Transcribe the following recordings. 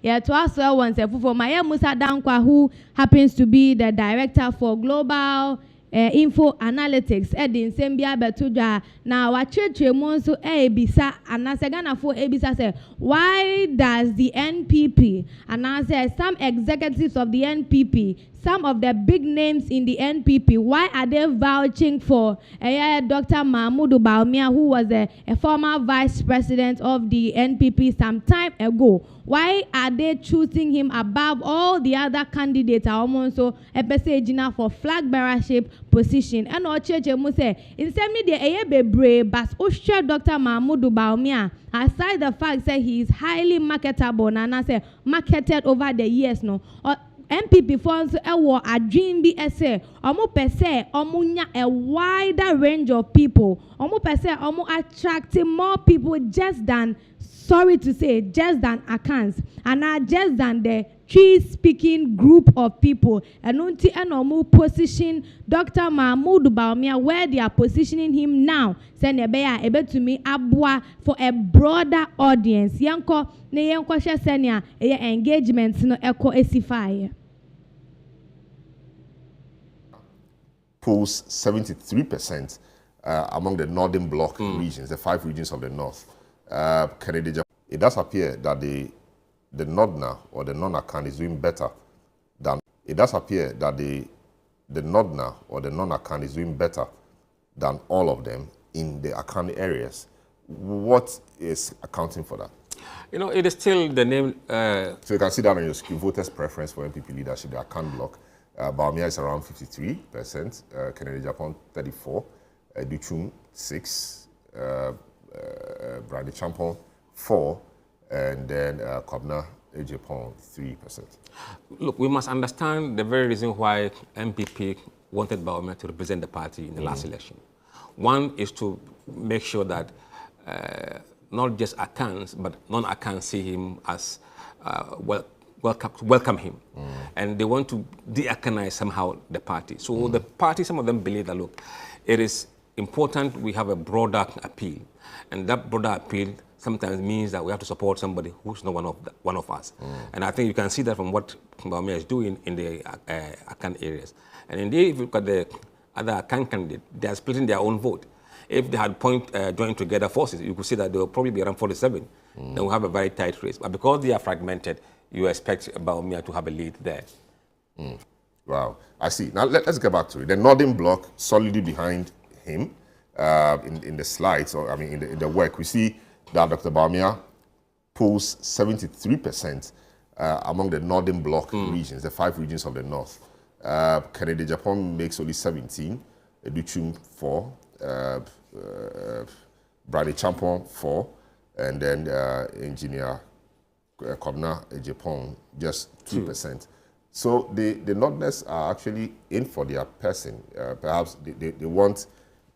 Yeah, to us once for my Musah Dankwa, who happens to be the director for global info analytics Edin Sembia Betuja. Now our church monso ebisa and as Ghana for ebisa say why does the NPP and I say some executives of the NPP, some of the big names in the NPP, why are they vouching for Dr. Bawumia, who was a former vice president of the NPP some time ago? Why are they choosing him above all the other candidates? Also, a for flag bearership position. And our church say in some media brave, but Dr. Bawumia, aside the fact that he is highly marketable, and I say marketed over the years, no. MPP funds a dream be essay, per se, a wider range of people, per se, attracting more people just than, sorry to say, just than accounts, and not just than the tree-speaking group of people. And until and position Dr. Bawumia where they are positioning him now, send a bear able to me abwa for a broader audience. Yanko ne yanko she senia engagements no echo esify. Polls 73% among the northern bloc regions, the 5 regions of the north. It does appear that the northerner or the non-account is doing better than. It does appear that the northerner or the non-account is doing better than all of them in the account areas. What is accounting for that? You know, it is still the name. So you can see that on your screen, voters' preference for NPP leadership, the account bloc. Bawumia is around 53%, Agyapong 34%, Duchum 6%, Agyapong 4%, and then Agyapong 3%. Look, we must understand the very reason why MPP wanted Bawumia to represent the party in the last election. One is to make sure that not just accounts, but non-accounts see him as welcome him. And they want to de-accountise somehow the party. So the party, some of them believe that, look, it is important we have a broader appeal. And that broader appeal sometimes means that we have to support somebody who's not one of us. And I think you can see that from what Bawumia is doing in the account areas. And indeed, if you look at the other account candidates, they are splitting their own vote. If they had joined together forces, you could see that they will probably be around 47. Then we'll have a very tight race. But because they are fragmented, you expect Bawumia to have a lead there. Wow, I see. Now let's get back to it. The northern bloc solidly behind him in the slides, or I mean in the work. We see that Dr. Bawumia polls 73% among the northern bloc regions, the 5 regions of the north. Agyapong makes only 17, Duchum 4, Agyapong 4, and then Engineer Agyapong just 2%. So the Northerners are actually in for their person. Perhaps they want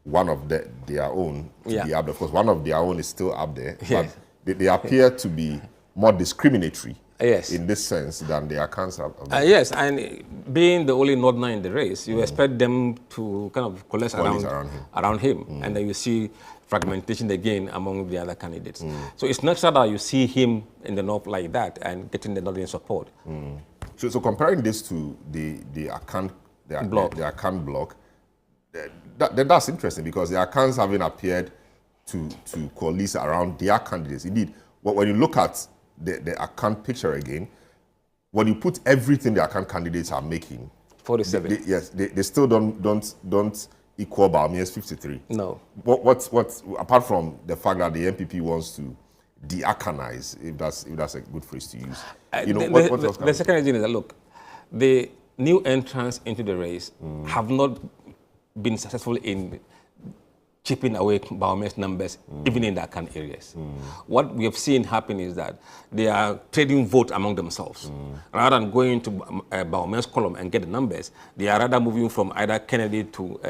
one of their own to be up there. Of course, one of their own is still up there, but they appear to be more discriminatory in this sense than their accounts are. Yes, and being the only Northerner in the race, you expect them to kind of coalesce around him. And then you see fragmentation again among the other candidates. So it's natural that you see him in the north like that and getting the northern support. So comparing this to the account bloc, that's interesting because the accounts haven't appeared to coalesce around their candidates. Indeed, when you look at the account picture again, when you put everything the account candidates are making, 47. They still don't equal Bawumia's 53. No. What's apart from the fact that the NPP wants to de-accountise, if that's a good phrase to use. The second reason is that, look, the new entrants into the race have not been successful in chipping away Bawumia's numbers, even in the account areas. What we have seen happen is that they are trading vote among themselves. Rather than going to Bawumia's column and get the numbers, they are rather moving from either Kennedy to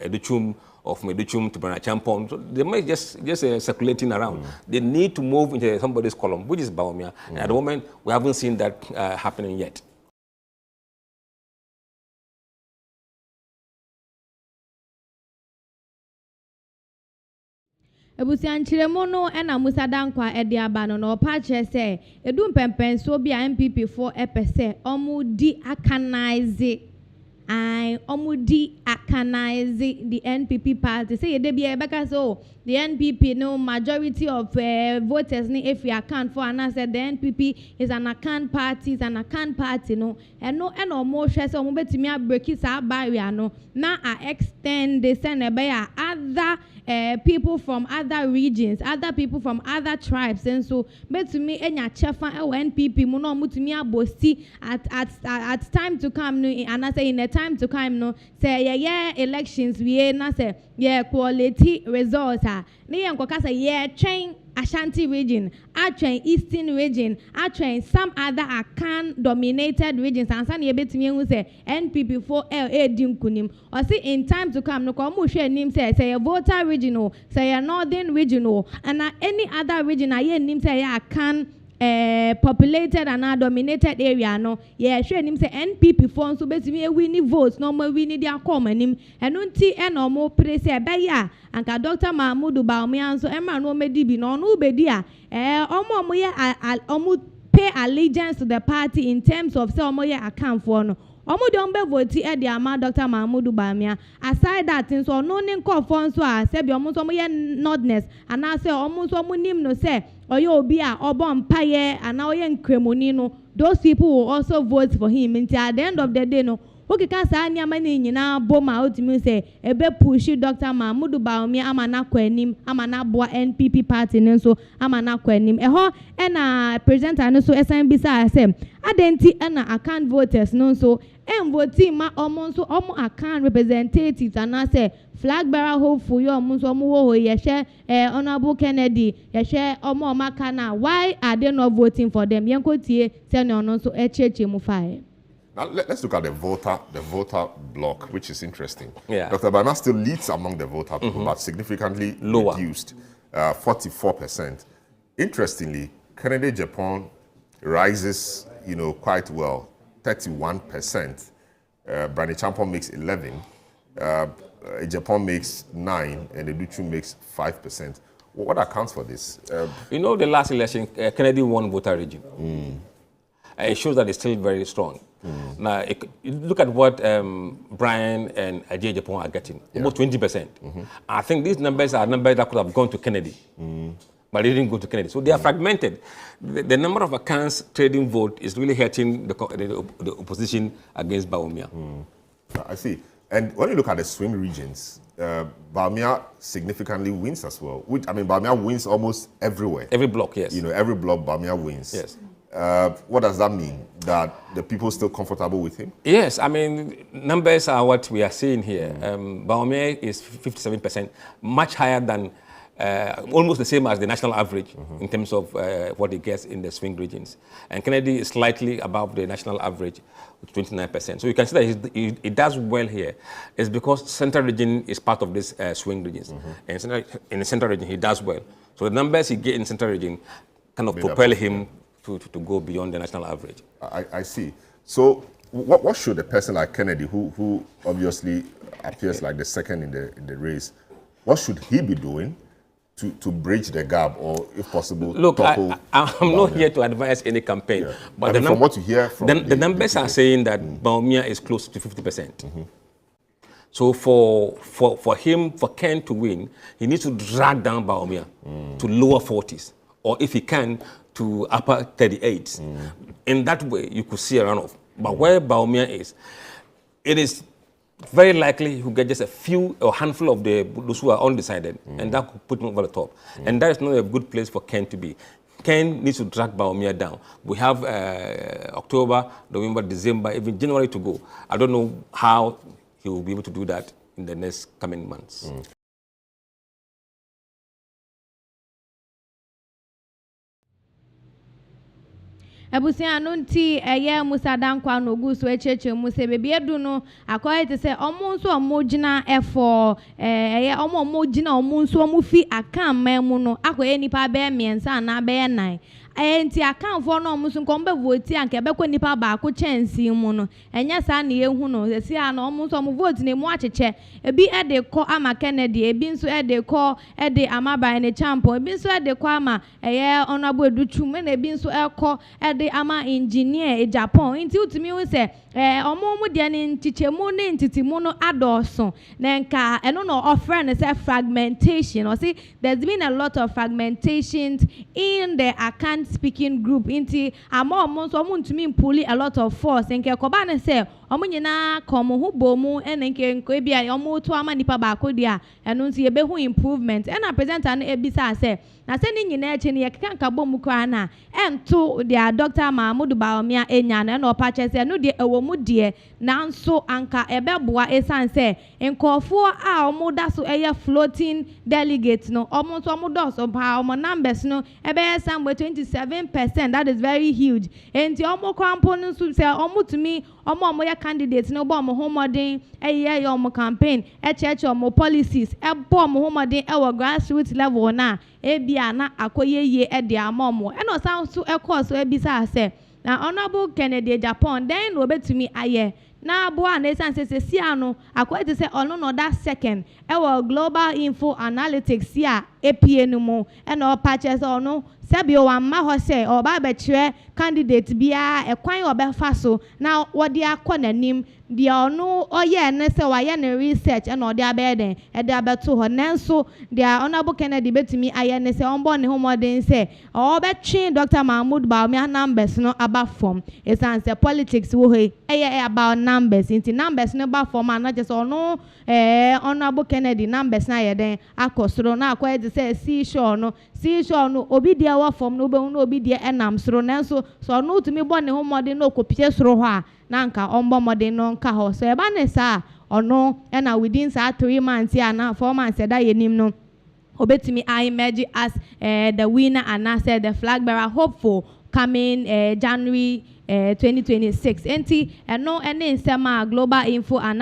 Duchum, or from Duchum to Agyapong. So they might just circulating around. They need to move into somebody's column, which is Bawumia. And at the moment, we haven't seen that happening yet. Ebusianchiremo no ena Musah Dankwa edi abano no pache se edum pempen so bi a MPP for epese omudi akanize omudi akanize the NPP party say de bia beka so the NPP no majority of voters ni if we account for and I said the NPP is an account party no and omo hwe se omo betimi abreak sa barrier no na extend the send e other people from other regions, other people from other tribes, and so betumi enya chefa NPP mu no mutumi abosti at time to come no and I say in a time to come no say yeah elections we na say yeah quality results na yen koka say yeah train Ashanti region, Atwen Eastern region, Atwen some other Akan dominated regions and san yebetimi hu say NPP for LA dinkunim or see in time to come no come hwe nim say a voter regional, say a northern regional and any other region aye nim say Akan populated and dominated area no yeah sure him say NPP for so betimi win votes no more win dia come anim eno nti e no mo pre say be ya anka Dr. Bawumia so emma no medi bi no no bedi a omo ye omo pay allegiance to the party in terms of say omo ye account for no omo don be vote e dia ma Dr. Bawumia aside that so no nin call for so a say bi omo so ye nordness and I say omo so omo nim no say oye obi a obon paye and oye nkremoni no those people will also vote for him until at the end of the day no okay ka sa anyama ni nyina boma otimi say ebe push Dr. Bawumia amana kwanim amana boa NPP party nso amana kwanim eho na presenter no so SNBC say adenti na account voters no so vote ma omo so omo account representatives and I say flag bearer hopeful yo omo so omo wo ye share honorable Kennedy ye share omo makana why are they not voting for them yenkotie say no no so echeche mu fae. Now let's look at the voter block, which is interesting. Yeah. Dr. Bawumia still leads among the voter people, but significantly lower, reduced, 44%. Interestingly, Agyapong rises, quite well, 31%. Pinaxtv makes 11. Agyapong makes 9, and Educhu makes 5%. What accounts for this? The last election, Kennedy won voter region. It shows that it's still very strong. Now, you look at what Brian and Agyapong are getting, almost 20%. I think these numbers are numbers that could have gone to Kennedy, but they didn't go to Kennedy. So they are fragmented. The number of accounts trading vote is really hurting the opposition against Bawumia. I see. And when you look at the swing regions, Bawumia significantly wins as well. Bawumia wins almost everywhere. Every block, yes. Every block Bawumia wins. Yes. What does that mean? That the people still comfortable with him? Yes, numbers are what we are seeing here. Bawumia is 57%, much higher than, almost the same as the national average in terms of what he gets in the swing regions. And Kennedy is slightly above the national average, with 29%. So you can see that he does well here. It's because central region is part of this swing regions. And in the central region, he does well. So the numbers he gets in central region kind of propel him to go beyond the national average. I see. So what should a person like Kennedy, who obviously appears like the second in the race, what should he be doing to bridge the gap, or if possible, look, I'm not here to advise any campaign, but from what you hear from the numbers are saying that Bawumia is close to 50%. So for Ken to win, he needs to drag down Bawumia to lower 40s, or if he can, to upper 38s. In that way, you could see a runoff. But where Bawumia is, it is very likely he'll get just a few or handful of those who are undecided, and that could put him over the top. And that is not a good place for Ken to be. Ken needs to drag Bawumia down. We have October, November, December, even January to go. I don't know how he will be able to do that in the next coming months. Ebusia no nti Musah Dankwa no gu so echeche mu se bebi edu no akoye te se omo nso omo gina efo omo gina omo nso omo fi akan memu no akoye nipa be miensa na be nan enti account for no musu nkombe vote anke beko nipa ba ko chance mu no enya sa na yehu no sesi a no musu mu vote ne mu acheche ebi de ko ama Kennedy ebi nso de ko de amaba ne champion ebi nso de ko ama eye honorable Educhum na ebi nso ko de ama engineer Agyapong enti utumi hu se omo mu de ne ntichemu ne ntitimu no adoso na nka eno no offer ne say fragmentation or see there's been a lot of fragmentations in the account speaking group inti omo so omo ntumi puli a lot of force nke koba ne say omo nyina komo hu bomu nke nko bia omo to ama nipa ba ko dia eno nti ebe hu improvement na presenter no ebisa say na se ni nyina eche ne yekeka nka bomu kwa na ento dia Dr. Mahmoud Bawumia enya na no pa che say no de ewo mu de nanso anka ebeboa esanse nkofo a omo da so eye floating delegates no omo so omo do so pa omo numbers no ebe somewhere 27%. That is very huge. Enti omo kwampo no so say omo tumi omo ya candidates no bo omo homodin eye omo campaign echeche omo policies ebo omo homodin e wo grassroots level na ebia na akoye ye e de amomo e no sound so e course so ebisa say na honorable Kennedy Agyapong then obetumi aye na boa na esan se si ano akwete se ono no that second e wo global info analytics ya epie no mo e na opache se ono sebi o amma ho se o ba be kire candidate bia e kwan obefa so na wode akọ nanim de ono oye ne se wa ye ne research e na ode abeden e de abeto ho nanso de honorable Kennedy betumi aye ne se onbo ne homoden se o be twen Dr. Mahmoud Bawumia numbers no aba form esan se politics wo he eye about numbers into numbers no ba form na just ono honorable Kennedy numbers na ye den akosoro na akwa de se see sure no obi dia wa form no be no obi dia enam soro nanso so no tumi bo ne homode no kopie soro ho a na nka ombo mode no nka ho so e ba ne sa ono na within 3 months ya na 4 months da yenim no obetumi I emerge as the winner and as the flag bearer hopeful coming January 2026 enti eno ene nsema global info and